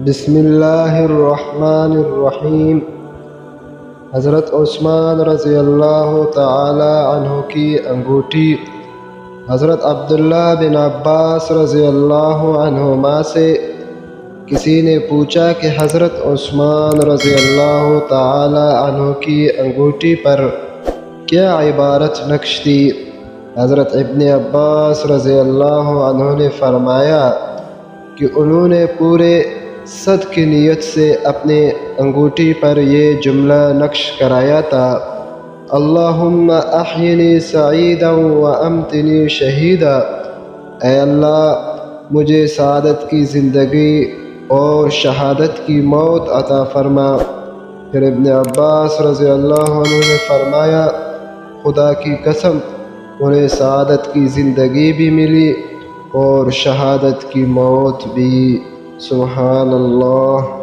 بسم اللہ الرحمن الرحیم۔ حضرت عثمان رضی اللہ تعالی عنہ کی انگوٹھی۔ حضرت عبداللہ بن عباس رضی اللہ عنہما سے کسی نے پوچھا کہ حضرت عثمان رضی اللہ تعالی عنہ کی انگوٹھی پر کیا عبارت نقش تھی؟ حضرت ابن عباس رضی اللہ عنہ نے فرمایا کہ انہوں نے پورے صدق کی نیت سے اپنے انگوٹھی پر یہ جملہ نقش کرایا تھا: اللہم احینی سعیدا وامتنی شہیدا، اے اللہ مجھے سعادت کی زندگی اور شہادت کی موت عطا فرما۔ پھر ابن عباس رضی اللہ عنہ نے فرمایا، خدا کی قسم انہیں سعادت کی زندگی بھی ملی اور شہادت کی موت بھی۔ سبحان اللہ۔